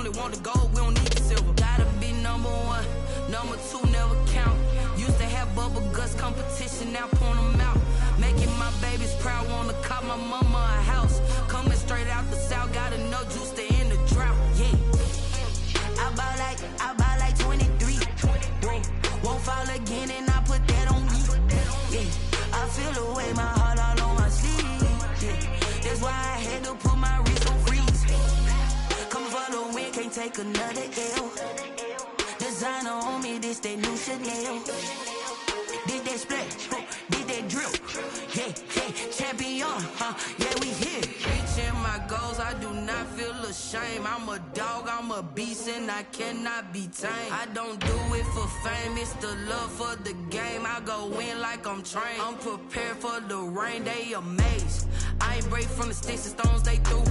only want the gold, we don't need the silver. Gotta be number one, number two never count. Used to have bubble guts competition, now point them out. Making my babies proud, wanna cop my mama a house. Coming straight out the south, got enough juice to end the drought. Yeah, I buy like 23. Won't fall again, and I put that on me. Yeah, I feel the way, my heart all on my sleeve. Yeah, that's why I had to put my wrist on freeze. Coming for the win, can't take another L. Designer on me, this that new Chanel. Did that splash, did that drill. Yeah, champion, yeah, we here. Reaching my goals, I do not feel ashamed. I'm a dog, I'm a beast, and I cannot be tamed. I don't do it for fame, it's the love for the game. I go in like I'm trained. I'm prepared for the rain, they amazed. I ain't break from the sticks and stones they threw.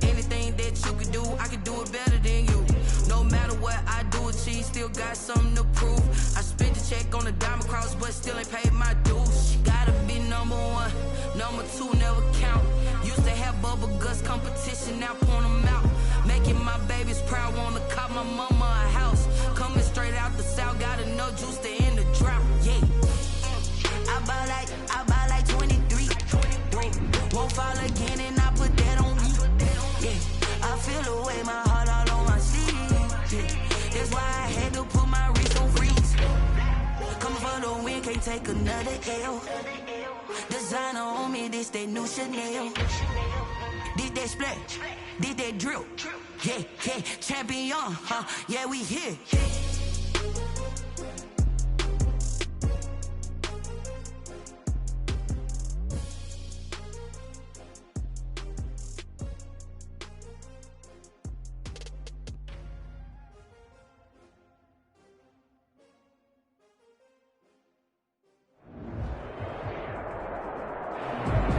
Anything that you can do, I can do it better than you. No matter what I do, achieve, still got something to prove. I spent the check on the diamond cross, but still ain't paid my dues. Gotta be number one, number two never count. Used to have bubble guts competition, now point them out. Making my babies proud, wanna cop my mama a house. Coming straight out the south, got enough juice to end the drought. Yeah, I buy like 23. Won't fall again, and I put that on me. Yeah, I feel the way, my heart all on my sleeve. Yeah, that's why I had to put my wrist on freeze. Coming for the win, can't take another L. Designer on me, this that new Chanel. Did that splash, did that drill. Yeah, champion, yeah, we here.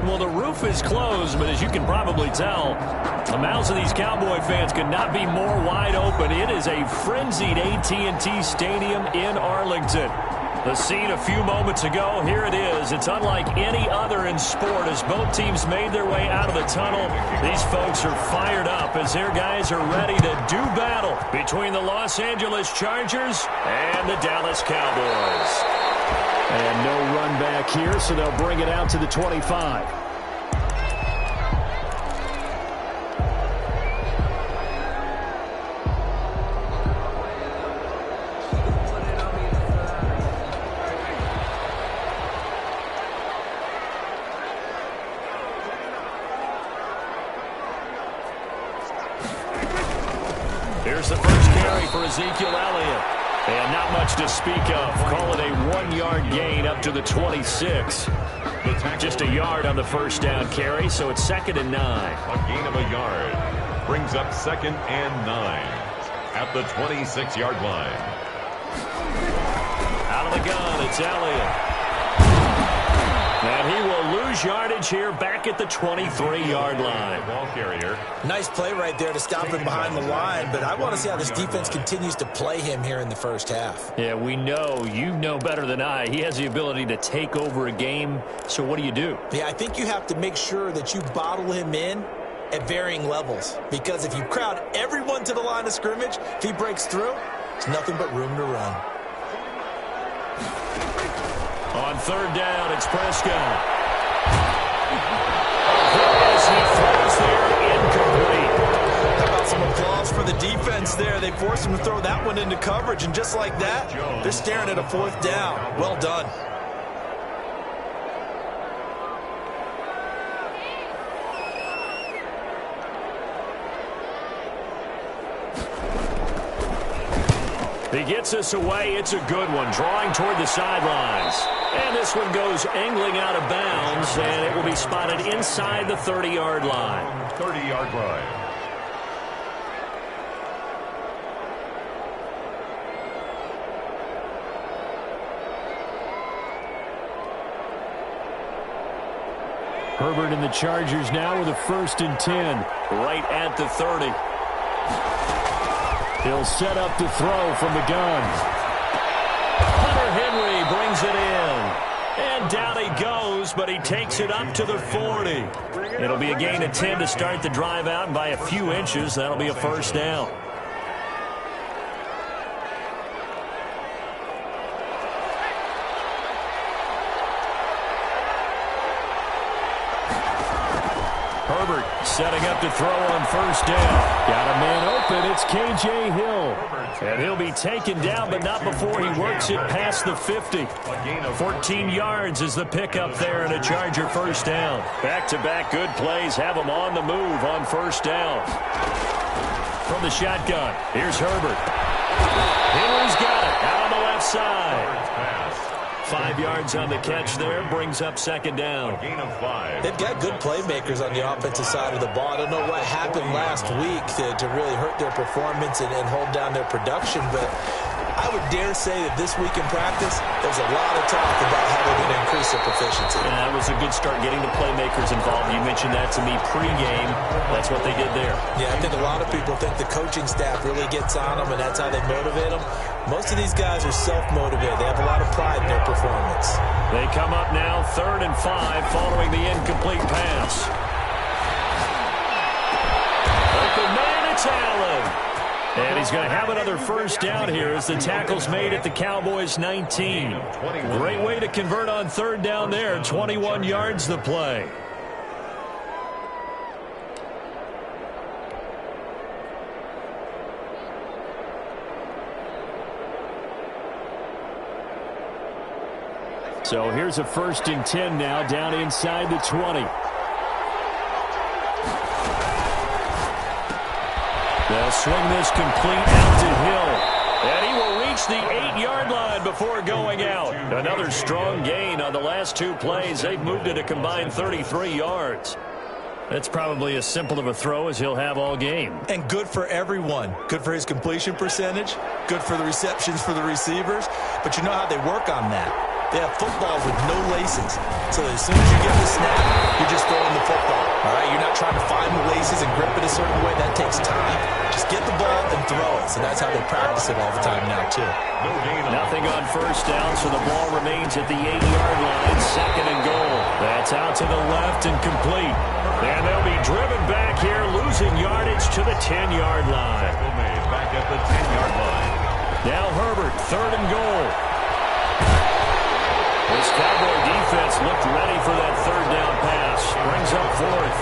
Well, the roof is closed, but as you can probably tell, the mouths of these Cowboy fans could not be more wide open. It is a frenzied AT&T Stadium in Arlington. The scene a few moments ago, here it is. It's unlike any other in sport as both teams made their way out of the tunnel. These folks are fired up as their guys are ready to do battle between the Los Angeles Chargers and the Dallas Cowboys. And no run back here, so they'll bring it out to the 25. Here's the first carry for Ezekiel Elliott. And not much to speak of. Call it a 1-yard gain up to the 26. Just a yard on the first down carry, so it's 2nd and 9. A gain of a yard brings up 2nd and 9 at the 26-yard line. Out of the gun, it's Elliott. And he will lose yardage here back at the 23-yard line. Ball carrier. Nice play right there to stop him behind the line, but I want to see how this defense continues to play him here in the first half. Yeah, we know. You know better than I. He has the ability to take over a game, so what do you do? Yeah, I think you have to make sure that you bottle him in at varying levels, because if you crowd everyone to the line of scrimmage, if he breaks through, there's nothing but room to run. On 3rd down, it's Prescott. As he throws there, incomplete. How about some applause for the defense there? They forced him to throw that one into coverage, and just like that, they're staring at a 4th down. Well done. He gets us away. It's a good one. Drawing toward the sidelines. And this one goes angling out of bounds, and it will be spotted inside the 30-yard line. 30-yard line. Herbert and the Chargers now with a 1st and 10. Right at the 30. He'll set up to throw from the gun. Hunter Henry brings it in. And down he goes, but he takes it up to the 40. It'll be a gain of 10 to start the drive out, and by a few inches, that'll be a 1st down. Herbert setting up to throw on first down. Got a man open. It's K.J. Hill. And he'll be taken down, but not before he works it past the 50. 14 yards is the pickup there and a Charger first down. Back-to-back good plays have him on the move on first down. From the shotgun, here's Herbert. Henry's got it out on the left side. 5 yards on the catch there, brings up second down. A gain of 5. They've got good playmakers on the offensive side of the ball. I don't know what happened last week to really hurt their performance and hold down their production, but I would dare say that this week in practice, there's a lot of talk about how they're going to increase their proficiency. And that was a good start getting the playmakers involved. You mentioned that to me pregame. That's what they did there. Yeah, I think a lot of people think the coaching staff really gets on them, and that's how they motivate them. Most of these guys are self-motivated. They have a lot of pride in their performance. They come up now 3rd and 5 following the incomplete pass. Open man, it's Allen. And he's going to have another first down here as the tackle's made at the Cowboys' 19. Great way to convert on 3rd down there. 21 yards the play. So here's a 1st and 10 now down inside the 20. They'll swing this complete out to Hill. And he will reach the 8-yard line before going out. Another strong gain on the last 2 plays. They've moved it a combined 33 yards. That's probably as simple of a throw as he'll have all game. And good for everyone. Good for his completion percentage. Good for the receptions for the receivers. But you know how they work on that. They have footballs with no laces. So as soon as you get the snap, you're just throwing the football. All right, you're not trying to find the laces and grip it a certain way. That takes time. Just get the ball and throw it. So that's how they practice it all the time now, too. Nothing on first down, so the ball remains at the 8-yard line. 2nd and goal. That's out to the left and complete. And they'll be driven back here, losing yardage to the 10-yard line. Back at the 10-yard line. Now Herbert, 3rd and goal. This Cowboy defense looked ready for that 3rd down pass. Brings up 4th.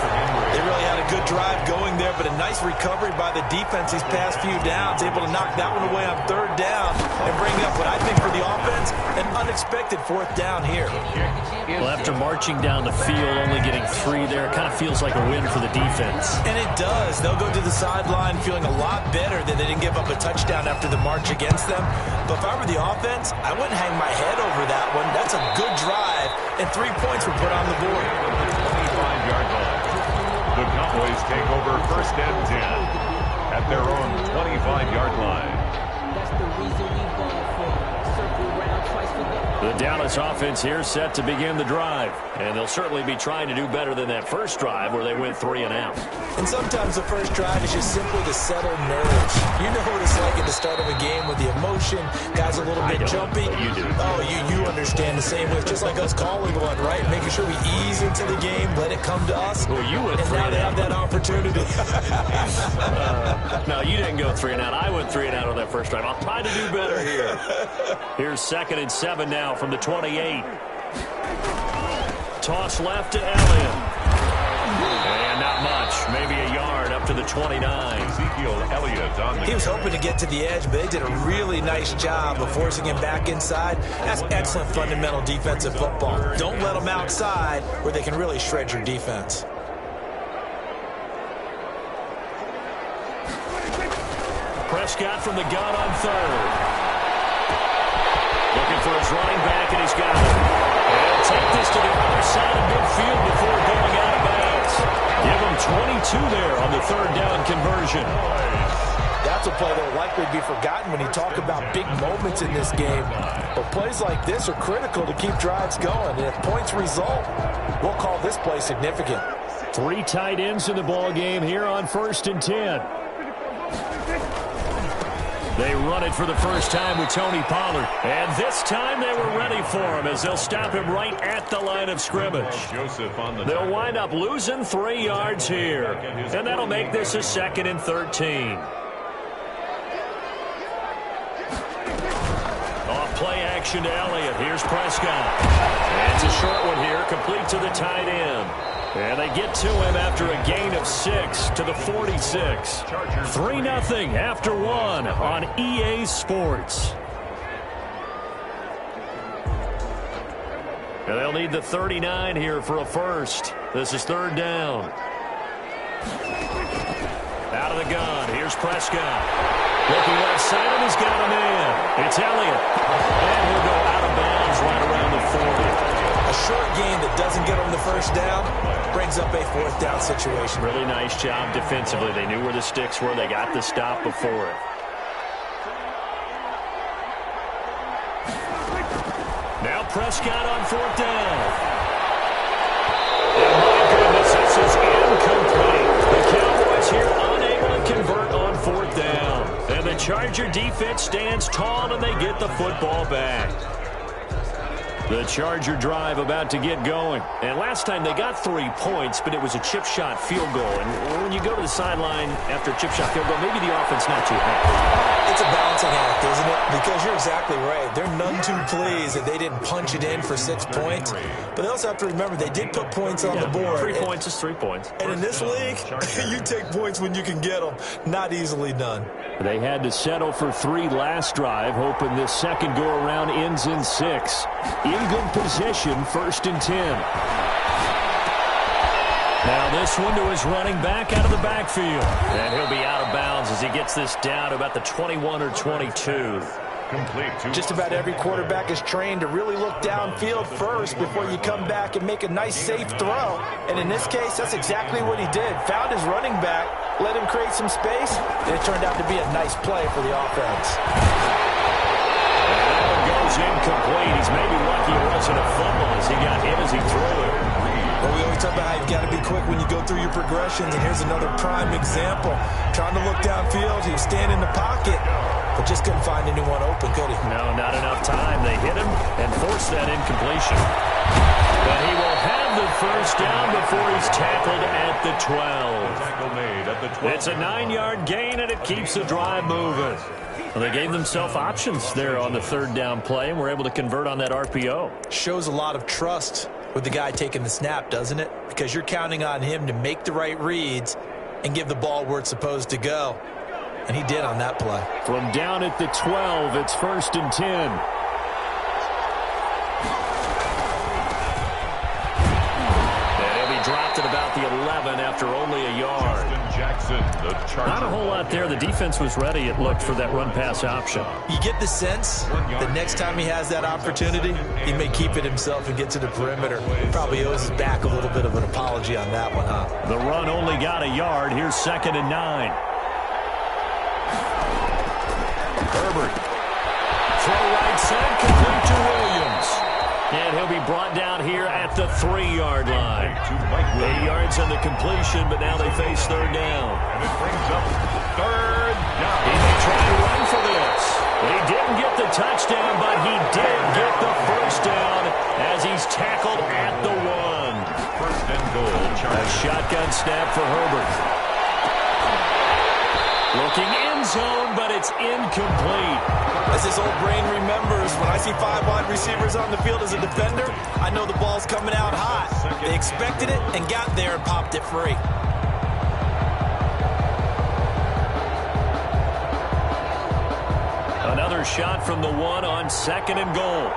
They really had a good drive going there, but a nice recovery by the defense these past few downs. Able to knock that one away on 3rd down and bring up what I think for the offense, an unexpected 4th down here. Well, after marching down the field, only getting 3 there, it kind of feels like a win for the defense. And it does. They'll go to the sideline feeling a lot better that they didn't give up a touchdown after the march against them. But if I were the offense, I wouldn't hang my head over that one. That's a good drive, and 3 points were put on the board. 25-yard line. The Cowboys take over 1st and 10 at their own 25-yard line. That's the reason we ball for. Circle around twice for the... The Dallas offense here set to begin the drive. And they'll certainly be trying to do better than that first drive where they went 3 and out. And sometimes the first drive is just simply to settle nerves. You know what it's like at the start of a game with the emotion. Guys a little bit jumpy. You do. Oh, you understand the same way. It's just like us calling one, right? Making sure we ease into the game, let it come to us. Well, you went and 3 now and they out. have that opportunity. No, you didn't go 3 and out. I went 3 and out on that first drive. I'll try to do better here. Here's 2nd and 7 now from the 28. Toss left to Elliott. And not much. Maybe a yard up to the 29. Ezekiel Elliott on the He was hoping to get to the edge, but they did a really nice job of forcing him back inside. That's excellent fundamental defensive football. Don't let them outside where they can really shred your defense. Prescott from the gun on 3rd. Looking for his running back, and he's got it. And he'll take this to the other side of midfield before going out of bounds. Give him 22 there on the 3rd down conversion. That's a play that will likely be forgotten when you talk about big moments in this game. But plays like this are critical to keep drives going. And if points result, we'll call this play significant. 3 tight ends in the ball game here on 1st and 10. They run it for the first time with Tony Pollard. And this time they were ready for him as they'll stop him right at the line of scrimmage. They'll wind up losing 3 yards here. And that'll make this a 2nd and 13. Off play action to Elliott. Here's Prescott. And it's a short one here, complete to the tight end. And they get to him after a gain of 6 to the 46. 3-0 after 1 on EA Sports. And they'll need the 39 here for a first. This is 3rd down. Out of the gun. Here's Prescott. Looking left side, and he's got a man. It's Elliott. And he'll go out of bounds right around the 40. A short gain that doesn't get them the first down brings up a 4th down situation. Really nice job defensively. They knew where the sticks were. They got the stop before it. Now Prescott on 4th down. And my goodness, this is incomplete. The Cowboys here unable to convert on 4th down. And the Charger defense stands tall, and they get the football back. The Charger drive about to get going. And last time they got 3 points, but it was a chip shot field goal. And when you go to the sideline after a chip shot field goal, maybe the offense not too happy. It's a balancing act, isn't it? Because you're exactly right. They're none too pleased that they didn't punch it in for 6 points. But they also have to remember they did put points on the board. 3 points is 3 points. And in this league, you take points when you can get them. Not easily done. They had to settle for 3 last drive, hoping this second go-around ends in 6. In good position, 1st and 10. Now this one to his running back out of the backfield. And he'll be out of bounds as he gets this down to about the 21 or 22. Just about every quarterback is trained to really look downfield first before you come back and make a nice, safe throw. And in this case, that's exactly what he did. Found his running back, let him create some space, and it turned out to be a nice play for the offense. And that one goes incomplete. He's maybe lucky it wasn't a fumble as he got hit as he threw it. Well, we always talk about how you've got to be quick when you go through your progressions, and here's another prime example. Trying to look downfield, he was standing in the pocket, but just couldn't find anyone open, could he? No, not enough time. They hit him and forced that incompletion. But he will have the first down before he's tackled at the 12. It's a 9-yard gain, and it keeps the drive moving. Well, they gave themselves options there on the 3rd down play, and were able to convert on that RPO. Shows a lot of trust with the guy taking the snap, doesn't it? Because you're counting on him to make the right reads and give the ball where it's supposed to go. And he did on that play. From down at the 12, it's 1st and 10. And he'll be dropped at about the 11 after only a yard. Not a whole lot there. The defense was ready, it looked, for that run-pass option. You get the sense that next time he has that opportunity, he may keep it himself and get to the perimeter. He probably owes his back a little bit of an apology on that one, huh? The run only got a yard. Here's 2nd and 9. Herbert. Throw right side, complete to Williams. And he'll be brought down here at the 3-yard line. 8 yards on the completion, but now they face 3rd down. And it brings up 3rd down. He may try to run for this. He didn't get the touchdown, but he did get the first down as he's tackled at the 1. 1st and goal. A shotgun snap for Herbert. Looking end zone, but it's incomplete. As his old brain remembers, when I see 5 wide receivers on the field as a defender, I know the ball's coming out hot. They expected it and got there and popped it free. Another shot from the 1 on 2nd and goal.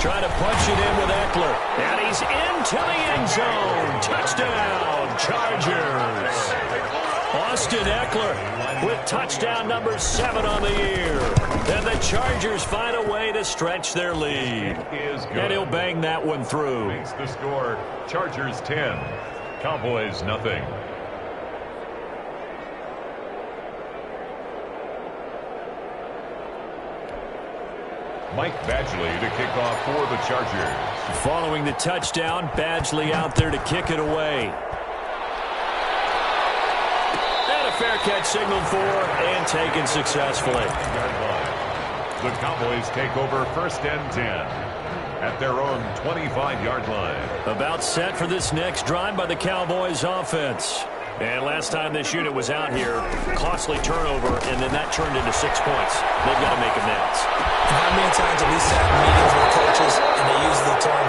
Trying to punch it in with Eckler. And he's into the end zone. Touchdown, Chargers. Austin Eckler with touchdown number 7 on the year. And the Chargers find a way to stretch their lead. And he'll bang that one through. Makes the score. Chargers 10. Cowboys nothing. Mike Badgley to kick off for the Chargers. Following the touchdown, Badgley out there to kick it away. And a fair catch signaled for and taken successfully. The Cowboys take over 1st and 10 at their own 25-yard line. About set for this next drive by the Cowboys offense. And last time this unit was out here, costly turnover, and then that turned into 6 points. They've got to make amends. How many times have we sat in meetings with coaches and they use the term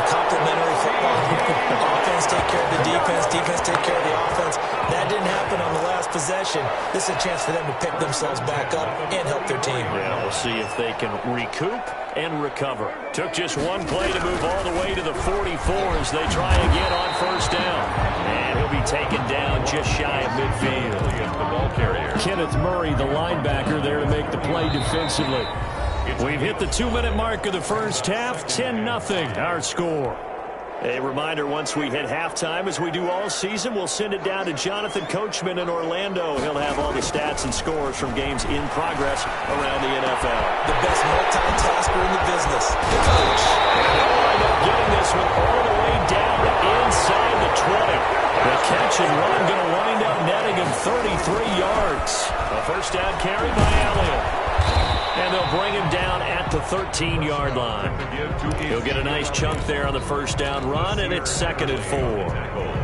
for them to pick themselves back up and help their team. Yeah, we'll see if they can recoup and recover. Took just one play to move all the way to the 44 as they try again on first down. And he'll be taken down just shy of midfield. The ball carrier. Kenneth Murray, the linebacker, there to make the play defensively. We've hit the 2-minute mark of the first half. 10-0 our score. A reminder, once we hit halftime, as we do all season, we'll send it down to Jonathan Coachman in Orlando. He'll have all the stats and scores from games in progress around the NFL. The best multitasker in the business, the coach. And they'll wind up getting this one all the way down inside the 20. The catch and run going to wind up netting him 33 yards. A first down carry by Elliott. And they'll bring him down at the 13-yard line. He'll get a nice chunk there on the first down run, and it's 2nd and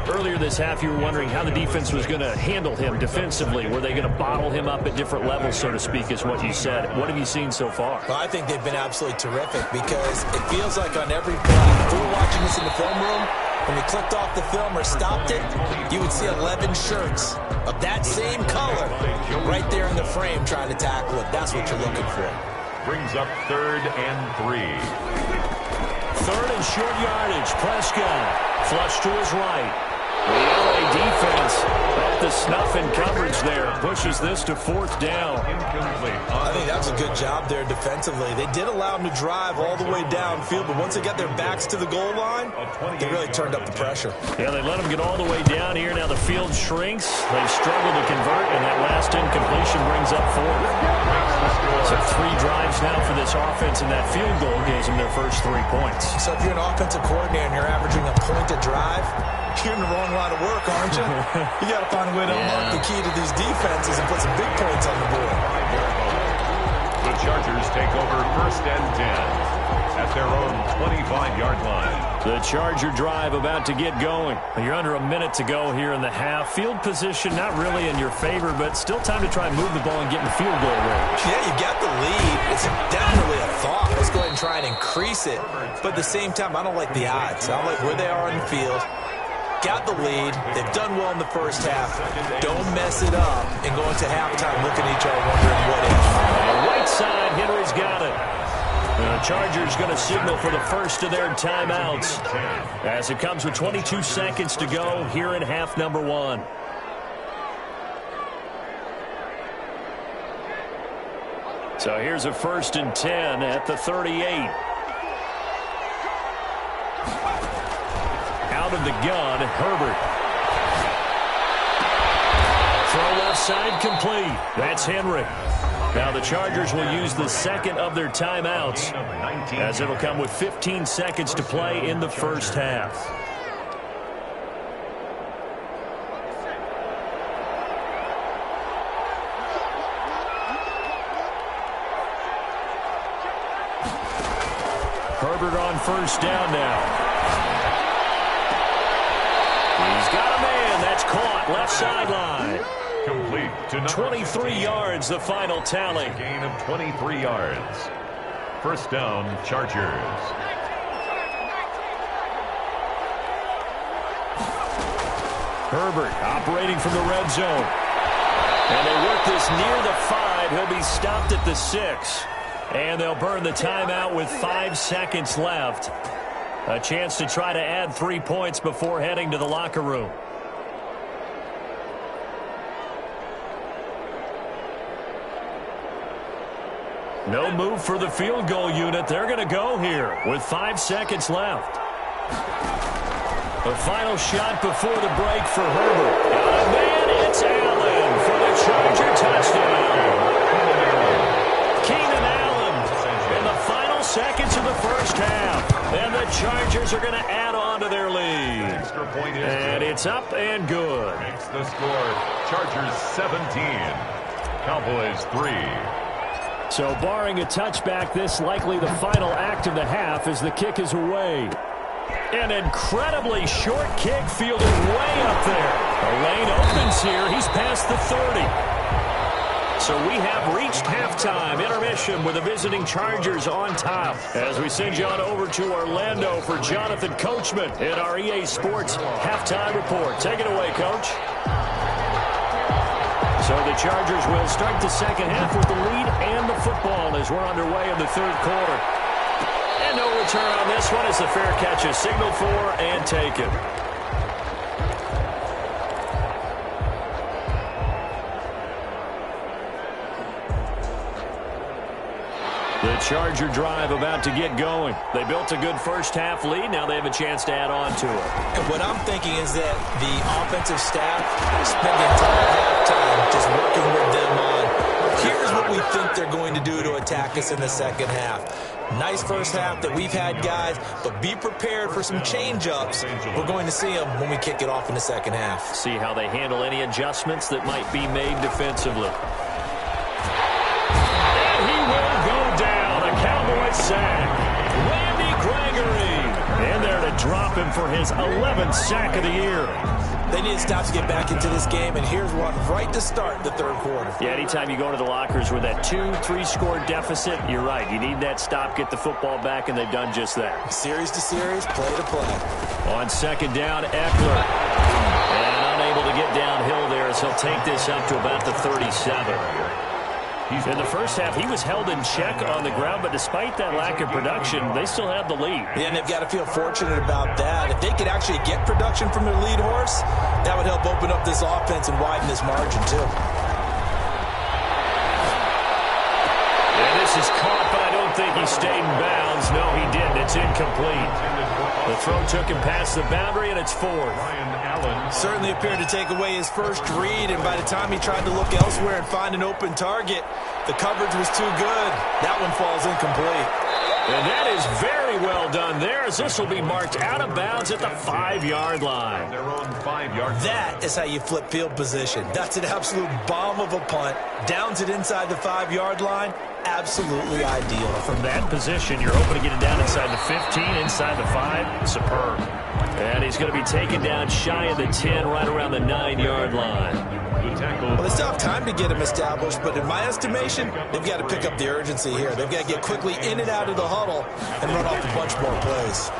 4. Earlier this half, you were wondering how the defense was going to handle him defensively. Were they going to bottle him up at different levels, so to speak, is what you said. What have you seen so far? Well, I think they've been absolutely terrific because it feels like on every play, if we were watching this in the film room, when we clicked off the film or stopped it, you would see 11 shirts of that same color right there in the frame trying to tackle it. That's what you're looking for. Brings up 3rd and 3. 3rd and short yardage. Prescott flush to his right. The LA defense at the snuff and coverage there pushes this to 4th down. Incomplete. I think that was a good job there defensively. They did allow them to drive all the way downfield, but once they got their backs to the goal line, they really turned up the pressure. Yeah, they let them get all the way down here. Now the field shrinks. They struggle to convert, and that last incompletion brings up 4th. So 3 drives now for this offense, and that field goal gives them their first 3 points. So if you're an offensive coordinator and you're averaging a point a drive, you're in the wrong line of work, aren't you? You got to find a way to unlock the key to these defenses and put some big points on the board. The Chargers take over 1st and 10 at their own 25-yard line. The Charger drive about to get going. You're under a minute to go here in the half. Field position not really in your favor, but still time to try and move the ball and get in field goal range. Yeah, you got the lead. It's definitely a thought. Let's go ahead and try and increase it. But at the same time, I don't like the odds. I don't like where they are on the field. Got the lead. They've done well in the first half. Don't mess it up and go into halftime looking at each other wondering what if. Right side, Henry's got it. The Chargers going to signal for the first of their timeouts as it comes with 22 seconds to go here in half number 1. So here's a 1st and 10 at the 38. Out of the gun, Herbert. Throw left side complete. That's Henry. Now the Chargers will use the 2nd of their timeouts as it'll come with 15 seconds to play in the first half. Herbert on first down now. He's got a man. That's caught. Left sideline. Complete to 23 yards, the final tally. Gain of 23 yards. First down, Chargers. Herbert operating from the red zone. And they work this near the 5. He'll be stopped at the 6. And they'll burn the timeout with 5 seconds left. A chance to try to add 3 points before heading to the locker room. No move for the field goal unit. They're going to go here with 5 seconds left. The final shot before the break for Herbert. And man, it's Allen for the Charger touchdown. Keenan Allen in the final seconds of the first half. And the Chargers are going to add on to their lead. Extra point is and it's up and good. Makes the score Chargers 17, Cowboys 3. So barring a touchback, this likely the final act of the half as the kick is away. An incredibly short kick fielded way up there. The lane opens here. He's past the 30. So we have reached halftime intermission with the visiting Chargers on top. As we send you on over to Orlando for Jonathan Coachman in our EA Sports Halftime Report. Take it away, Coach. So the Chargers will start the second half with the lead and the football as we're underway in the third quarter. And no return on this one as the fair catch is signaled for and taken. The Charger drive about to get going. They built a good first-half lead. Now they have a chance to add on to it. And what I'm thinking is that the offensive staff spent the entire halftime just working with them on, here's what we think they're going to do to attack us in the second half. Nice first half that we've had, guys, but be prepared for some change-ups. We're going to see them when we kick it off in the second half. See how they handle any adjustments that might be made defensively. Cowboys sack. Randy Gregory. And there to drop him for his 11th sack of the year. They need to stop to get back into this game, and here's one right to start the third quarter. Yeah, anytime you go to the lockers with that 2-3 score deficit, you're right. You need that stop, get the football back, and they've done just that. Series to series, play to play. On second down, Eckler. And unable to get downhill there as he'll take this up to about the 37. In the first half, he was held in check on the ground, but despite that lack of production, they still have the lead. Yeah, and they've got to feel fortunate about that. If they could actually get production from their lead horse, that would help open up this offense and widen this margin, too. And this is caught, but I don't think he stayed in bounds. No, he didn't. It's incomplete. The throw took him past the boundary, and it's fourth. Certainly appeared to take away his first read, and by the time he tried to look elsewhere and find an open target, the coverage was too good. That one falls incomplete. And that is very well done there, as this will be marked out of bounds at the 5-yard line. Their own 5-yard. That is how you flip field position. That's an absolute bomb of a punt. Downs it inside the 5-yard line. Absolutely ideal. From that position, you're hoping to get it down inside the 15, inside the 5. Superb. And he's going to be taken down shy of the 10, right around the 9-yard line. Well, they still have time to get him established, but in my estimation, they've got to pick up the urgency here. They've got to get quickly in and out of the huddle and run off a bunch more plays.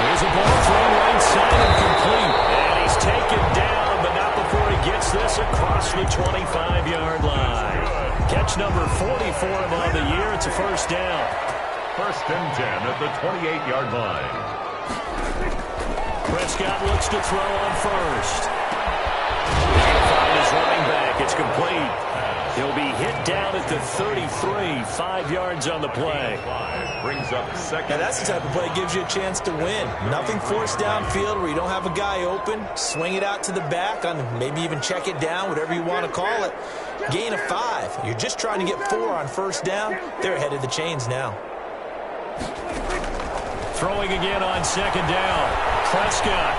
Here's a ball thrown right side and complete. And he's taken down, but not before he gets this across the 25-yard line. Catch number 40 for him on the year. It's a first down. First and 10 at the 28-yard line. Prescott looks to throw on first. He's going to find his running back. It's complete. He'll be hit down at the 33, 5 yards on the play. Brings up second. Now, that's the type of play that gives you a chance to win. Nothing forced downfield where you don't have a guy open. Swing it out to the back, on maybe even check it down, whatever you want to call it. Gain of 5. You're just trying to get 4 on first down. They're ahead of the chains now. Throwing again on second down. Prescott.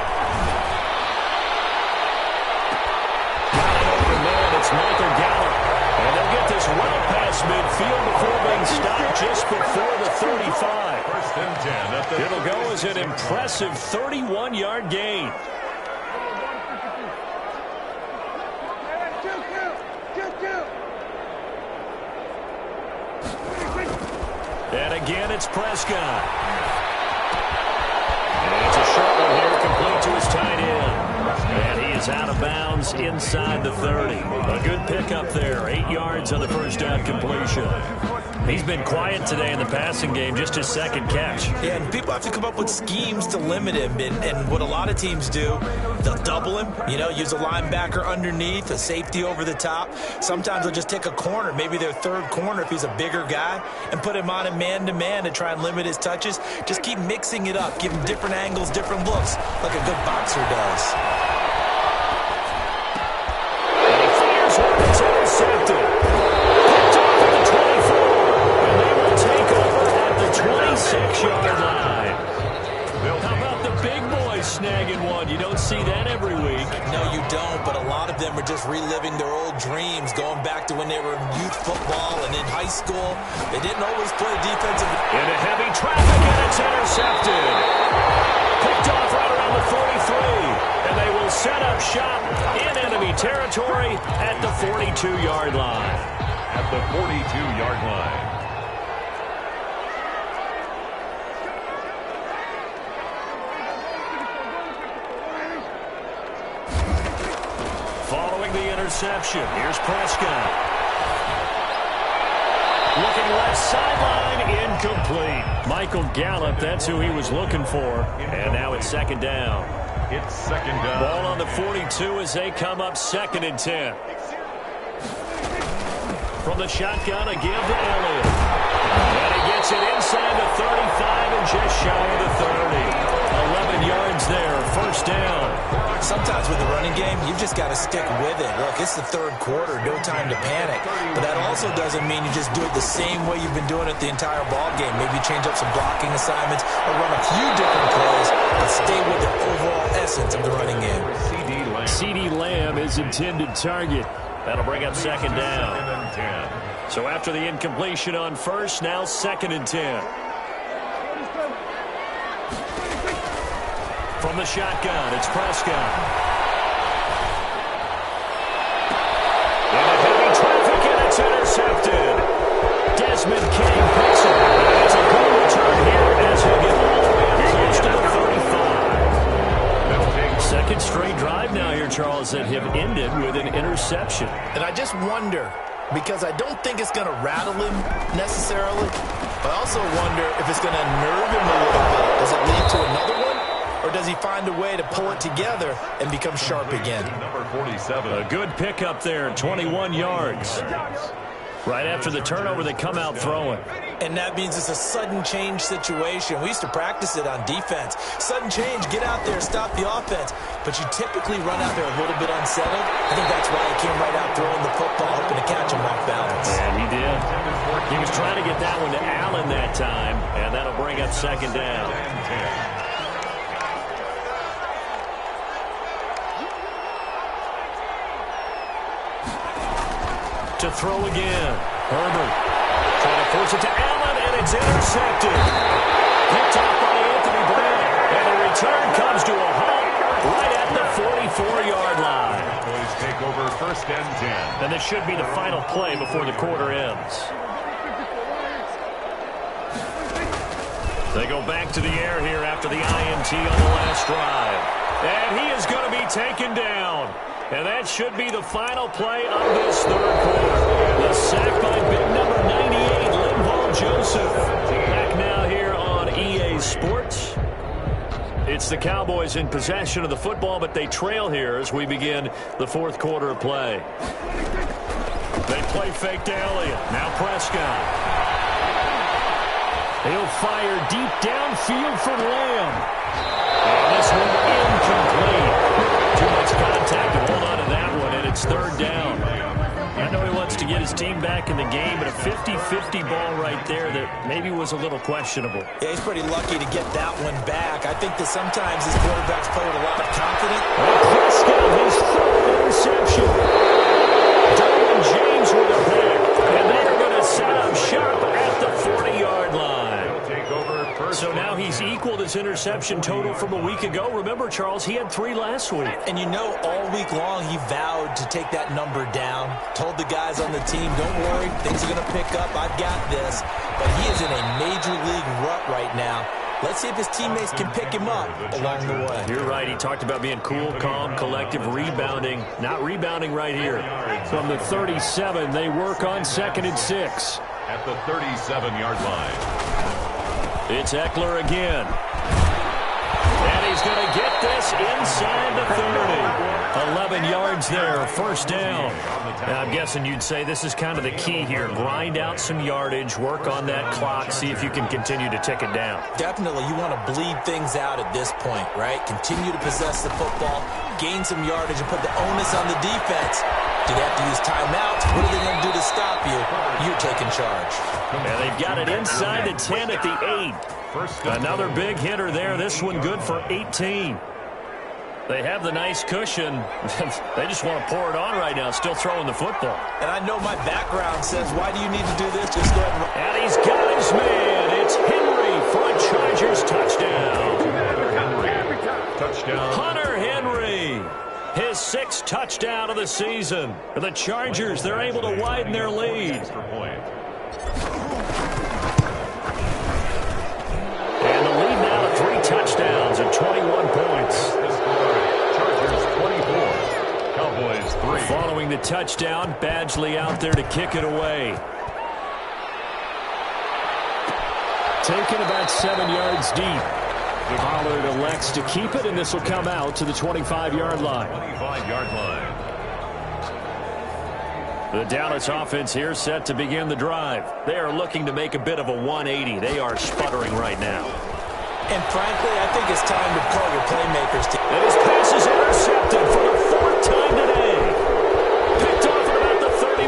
Got an open man. It's Michael Gallup. And they'll get this well past midfield before being stopped just before the 35. First and 10 at the It'll go as an impressive 31-yard gain. And again, it's Prescott. And it's a short one here, complete to his tight end. And he is out of bounds inside the 30. A good pickup there, 8 yards on the first down completion. He's been quiet today in the passing game, just his second catch. Yeah, and people have to come up with schemes to limit him. And what a lot of teams do, they'll double him, use a linebacker underneath, a safety over the top. Sometimes they'll just take a corner, maybe their third corner if he's a bigger guy, and put him on a man-to-man to try and limit his touches. Just keep mixing it up, give him different angles, different looks, like a good boxer does. And he fires one that's intercepted. Picked off at the 24. And they will take over at the 26-yard line. How about the big boys snagging one? You don't see that every week. No, you don't, but a lot of them are just reliving their old dreams, going back to when they were in youth football and in high school. They didn't always play defensive. Into heavy traffic, and it's intercepted. Picked off right around the 43. And they will set up shop in enemy territory at the 42-yard line. At the 42-yard line. interception. Here's Prescott. Looking left sideline, incomplete. Michael Gallup, that's who he was looking for. And now it's second down. It's second down. Ball on the 42 as they come up 2nd and 10. From the shotgun, a give to Elliott. And he gets it inside the 35 and just shy of the 30. 11 yards there, first down. Sometimes with the running game, you've just got to stick with it. Look, it's the third quarter, no time to panic. But that also doesn't mean you just do it the same way you've been doing it the entire ball game. Maybe change up some blocking assignments or run a few different plays, but stay with the overall essence of the running game. CeeDee Lamb is intended target. That'll bring up second down. So after the incompletion on first, now 2nd and 10. From the shotgun, it's Prescott. Into heavy traffic, and it's intercepted. Desmond King picks it. And it's a good return here as he'll get all the way up close to the 35. Second straight drive now here, Charles, that have ended with an interception. And I just wonder, because I don't think it's going to rattle him necessarily, but I also wonder if it's going to nerve him a little bit. Does it lead to another one? Or does he find a way to pull it together and become sharp again? Number 47. A good pickup there, 21 yards. Right after the turnover, they come out throwing. And that means it's a sudden change situation. We used to practice it on defense. Sudden change, get out there, stop the offense. But you typically run out there a little bit unsettled. I think that's why he came right out throwing the football, hoping to catch him off balance. And he did. He was trying to get that one to Allen that time, and that'll bring up second down. To throw again. Herbert trying to force it to Allen, and it's intercepted. Picked off by Anthony Brown. And the return comes to a halt right at the 44-yard line. Cowboys take over 1st and 10. And this should be the final play before the quarter ends. They go back to the air here after the INT on the last drive. And he is going to be taken down. And that should be the final play of this third quarter. The sack by big number 98, Linval Joseph. Back now here on EA Sports. It's the Cowboys in possession of the football, but they trail here as we begin the fourth quarter of play. They play fake to Elliott. Now Prescott. He'll fire deep downfield for Lamb. And this one incomplete. Too much contact to hold on to that one, and it's third down. I know he wants to get his team back in the game, but a 50-50 ball right there that maybe was a little questionable. Yeah, he's pretty lucky to get that one back. I think that sometimes his quarterbacks play with a lot of confidence. Prescott, his third interception. Derwin James with a pick, and they're going to set up shop at the 40-yard line. So now he's equaled his interception total from a week ago. Remember, Charles, he had 3 last week. And you know, all week long he vowed to take that number down. Told the guys on the team, don't worry, things are going to pick up. I've got this. But he is in a major league rut right now. Let's see if his teammates can pick him up along the way. You're right. He talked about being cool, calm, collective, rebounding. Not rebounding right here. From the 37, they work on 2nd and 6. At the 37-yard line. It's Eckler again. And he's going to get this inside the 30. 11 yards there, first down. And I'm guessing you'd say this is kind of the key here. Grind out some yardage, work on that clock, see if you can continue to tick it down. Definitely, you want to bleed things out at this point, right? Continue to possess the football, gain some yardage, and put the onus on the defense. Do they have to use timeouts? What are they going to do to stop you? You're taking charge. And they've got it inside the 10 at the 8. Another big hitter there. This one good for 18. They have the nice cushion. They just want to pour it on right now, still throwing the football. And I know my background says, why do you need to do this? Just go ahead and he's got his man. It's Henry for a Chargers touchdown. Touchdown. Hunter Henry. His 6th touchdown of the season. For the Chargers, they're able to widen their lead. And the lead now to 3 touchdowns and 21 points. Chargers 24, Cowboys 3. Following the touchdown. Badgley out there to kick it away. Taken about 7 yards deep. Pollard elects to keep it, and this will come out to the 25-yard line. 25-yard line. The Dallas offense here set to begin the drive. They are looking to make a bit of a 180. They are sputtering right now. And frankly, I think it's time to call your playmakers. And his pass is intercepted for the 4th time today. Picked off at about the 31.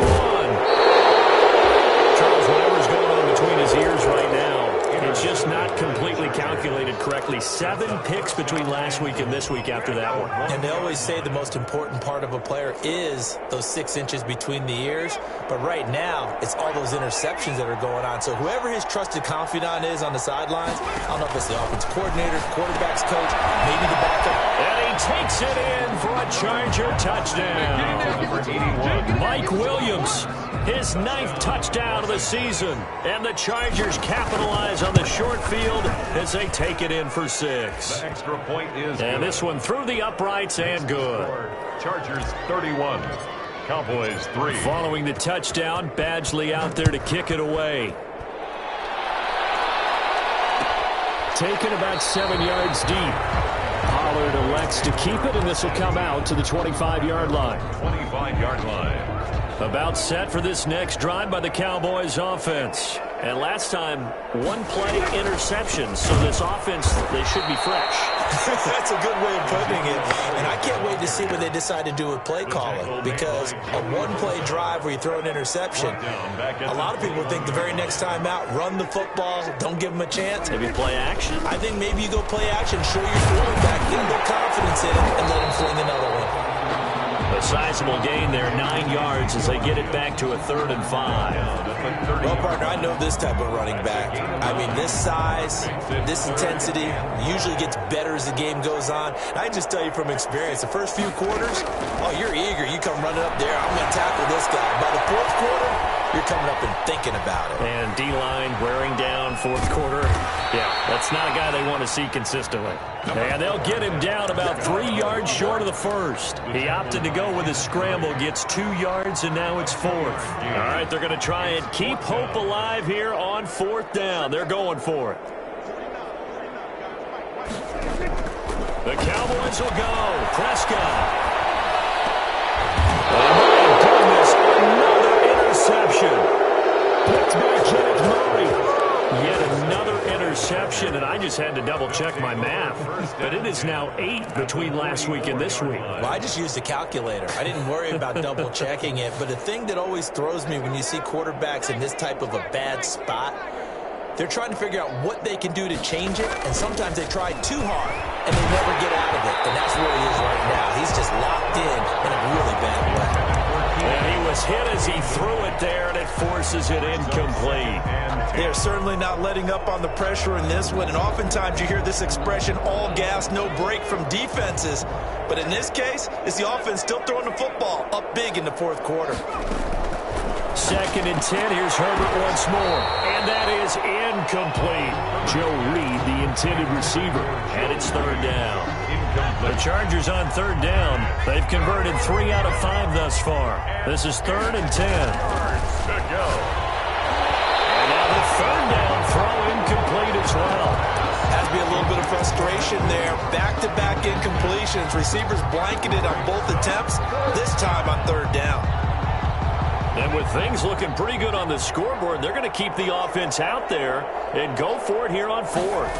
Charles, whatever's going on between his ears right now, it's just not completely calculated correctly. 7 picks between last week and this week after that one. And they always say the most important part of a player is those 6 inches between the ears. But right now, it's all those interceptions that are going on. So whoever his trusted confidant is on the sidelines, I don't know if it's the offense coordinator, quarterback's coach, maybe the backup. And he takes it in for a Charger touchdown. Number 81. Mike Williams, his 9th touchdown of the season. And the Chargers capitalize on the short field as they take it in for 6. The extra point is And good. this one through the uprights and good. Chargers 31. Cowboys 3. Following the touchdown, Badgley out there to kick it away. Taken about 7 yards deep. Pollard elects to keep it, and this will come out to the 25-yard line. 25-yard line. About set for this next drive by the Cowboys offense. And last time, 1 play interception. So this offense, they should be fresh. That's a good way of putting it. And I can't wait to see what they decide to do with play calling. Because a 1-play drive where you throw an interception, a lot of people think the very next time out, run the football, don't give them a chance. Maybe play action? I think maybe you go play action, show your quarterback, get a little confidence in him, and let him fling another one. A sizable gain there, 9 yards as they get it back to a 3rd and 5. Well, partner, I know this type of running back. I mean, this size, this intensity usually gets better as the game goes on. And I just tell you from experience, the first few quarters, oh, you're eager. You come running up there, I'm going to tackle this guy. By the 4th quarter, you're coming up and thinking about it. And D-line wearing down 4th quarter. Yeah, that's not a guy they want to see consistently. And they'll get him down about 3 yards short of the 1st. He opted to go with his scramble, gets 2 yards, and now it's 4th. All right, they're going to try and keep hope alive here on 4th down. They're going for it. The Cowboys will go. Prescott. Oh, my goodness, another interception. Picked by Jack Murray. Yet another interception, and I just had to double-check my math. But it is now 8 between last week and this week. Well, I just used a calculator. I didn't worry about double-checking it. But the thing that always throws me when you see quarterbacks in this type of a bad spot, they're trying to figure out what they can do to change it, and sometimes they try too hard, and they never get out of it. And that's where he is right now. He's just locked in a really bad way. And he was hit as he threw it there, and it forces it incomplete. They're certainly not letting up on the pressure in this one, and oftentimes you hear this expression, all gas, no break from defenses. But in this case, it's the offense still throwing the football up big in the 4th quarter. 2nd and 10. Here's Herbert once more. And that is incomplete. Joe Reed, the intended receiver. And it's 3rd down. The Chargers on 3rd down. They've converted 3 out of 5 thus far. This is 3rd and 10. To go. And now the 3rd down throw incomplete as well. Has to be a little bit of frustration there. Back-to-back incompletions. Receivers blanketed on both attempts, this time on 3rd down. And with things looking pretty good on the scoreboard, they're going to keep the offense out there and go for it here on 4th.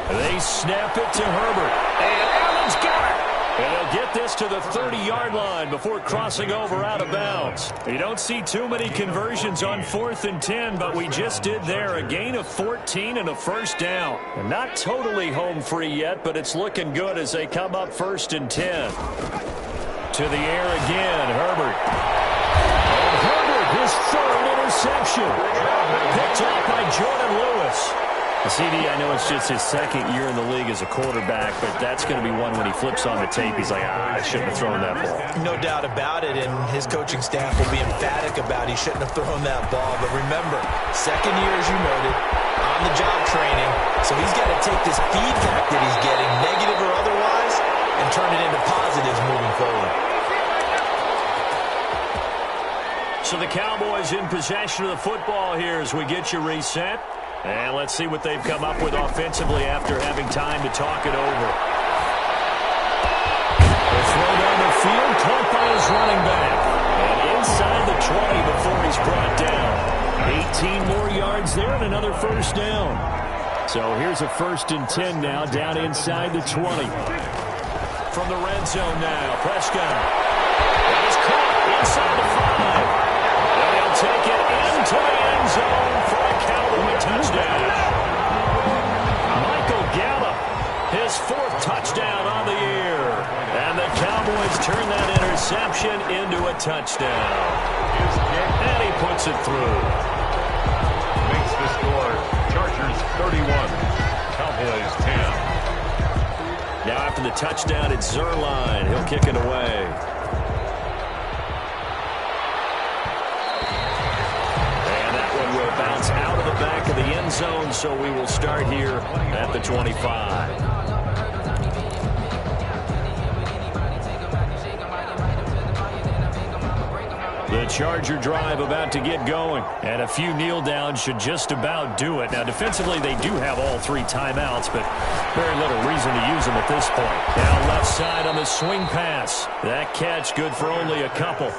They snap it to Herbert. And Allen's got it. And they'll get this to the 30-yard line before crossing over out of bounds. You don't see too many conversions on 4th and 10, but we just did there. A gain of 14 and a 1st down. And not totally home free yet, but it's looking good as they come up 1st and 10. To the air again, Herbert. And Herbert, his 3rd interception. Picked off by Jordan Lewis. CD, I know it's just his 2nd year in the league as a quarterback, but that's going to be one when he flips on the tape. He's like, I shouldn't have thrown that ball. No doubt about it, and his coaching staff will be emphatic about he shouldn't have thrown that ball. But remember, 2nd year, as you noted, on-the-job training, so he's got to take this feedback that he's getting, negative or otherwise, and turn it into positives moving forward. in possession of the football here as we get you reset. And let's see what they've come up with offensively after having time to talk it over. The throw down the field, caught by his running back. And inside the 20 before he's brought down. 18 more yards there and another first down. So here's a 1st and 10 now, down inside the 20. From the red zone now, Prescott. And he's caught inside the 5. And he'll take it into the end zone for a Cowboy touchdown. Michael Gallup, his 4th touchdown on the year. And the Cowboys turn that interception into a touchdown. And he puts it through. Makes the score. Chargers 31. Cowboys 10. Now after the touchdown, it's Zerline. He'll kick it away. And that one will bounce out of the back of the end zone, so we will start here at the 25. The Charger drive about to get going, and a few kneel downs should just about do it. Now, defensively, they do have all 3 timeouts, but very little reason to use them at this point. Now left side on the swing pass. That catch good for only a couple.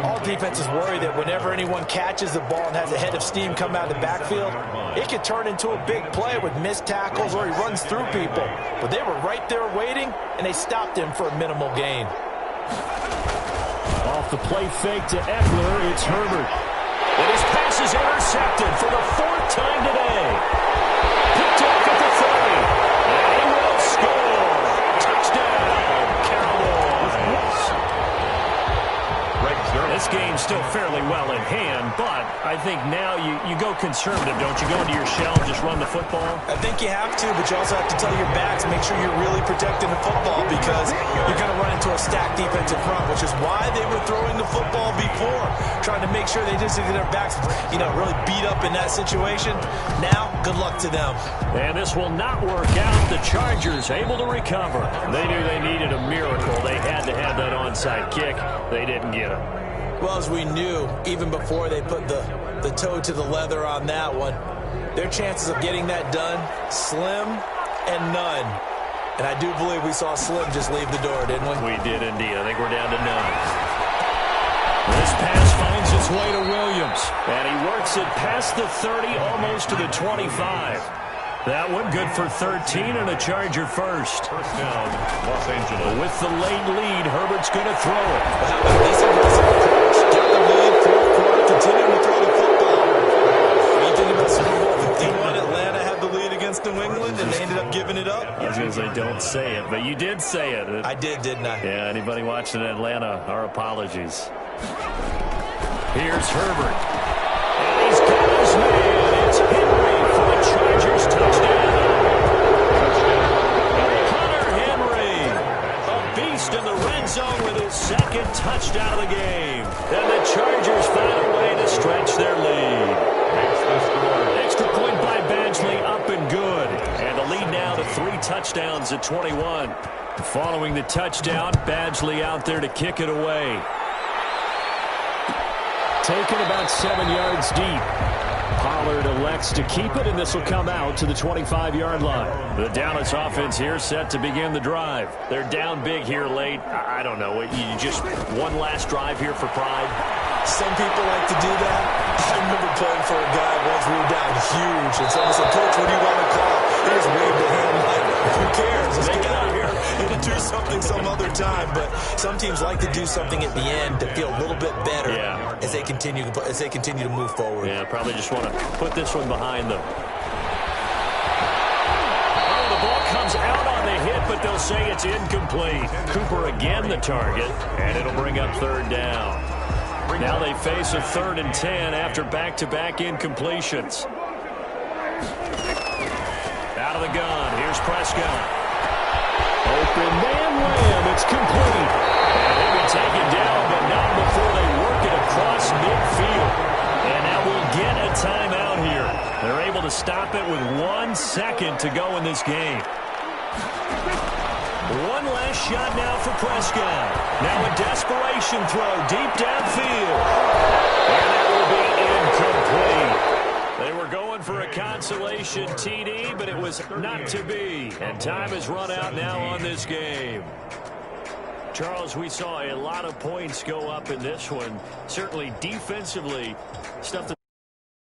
All defenses worry that whenever anyone catches the ball and has a head of steam come out of the backfield, it could turn into a big play with missed tackles or he runs through people. But they were right there waiting, and they stopped him for a minimal gain. Off the play fake to Eckler, it's Herbert. And his pass is intercepted for the 4th time today. Picked up at the 30. And he will score. Touchdown, Cowboys. This game's still fairly well in hand, but I think now you go conservative, don't you? Go into your shell and just run the football? I think you have to, but you also have to tell your backs, make sure you're really protecting the football because you're going to run into a stacked defensive front, which is why they were throwing the football before, trying to make sure they just get their backs, really beat up in that situation. Now, good luck to them. And this will not work out. The Chargers able to recover. They knew they needed a miracle. They had to have that onside kick. They didn't get it. Well, as we knew, even before they put the toe to the leather on that one, their chances of getting that done, slim and none. And I do believe we saw Slim just leave the door, didn't we? We did indeed. I think we're down to none. This pass finds its way to Williams. And he works it past the 30, almost to the 25. That one good for 13 and a Charger first. First down, Los Angeles. With the late lead, Herbert's going to throw it. How about this aggressive approach? Get the lead, 4th quarter, continue to throw the football. What do you think about Super Bowl 51? Atlanta had the lead against New England, and they ended up giving it up. I was going to say, don't say it, but you did say it. I did, didn't I? Yeah, anybody watching Atlanta, our apologies. Here's Herbert. And he's got his man. It's Henry for the Chargers touchdown. Hunter Henry, a beast in the red zone with his 2nd touchdown of the game. And the Chargers find a way to stretch their lead. Extra point by Badgley, up and good. And the lead now to 3 touchdowns at 21. Following the touchdown, Badgley out there to kick it away. Taken about 7 yards deep. Pollard elects to keep it, and this will come out to the 25-yard line. The Dallas offense here set to begin the drive. They're down big here late. I don't know. You just one last drive here for pride. Some people like to do that. I remember playing for a guy once we were down huge, and someone said, "Coach, what do you want to call?" He just waved a hand like, "Who cares? Let's get out of here and do something some other time." But some teams like to do something at the end to feel a little bit better as they continue to move forward. Yeah, probably just want to put this one behind them. The ball comes out on the hit, but they'll say it's incomplete. Cooper again the target, and it'll bring up 3rd down. Now they face a 3rd and 10 after back-to-back incompletions. Out of the gun, here's Prescott. Open man wham, it's complete. And he'll be taken down, but not before they work it across midfield. And now we'll get a timeout here. They're able to stop it with 1 second to go in this game. One last shot now for Prescott. Now a desperation throw deep downfield. And that will be Incomplete. They were going for a consolation TD, but it was not to be. And time has run out now on this game. Charles, we saw a lot of points go up in this one. Certainly defensively, stuff that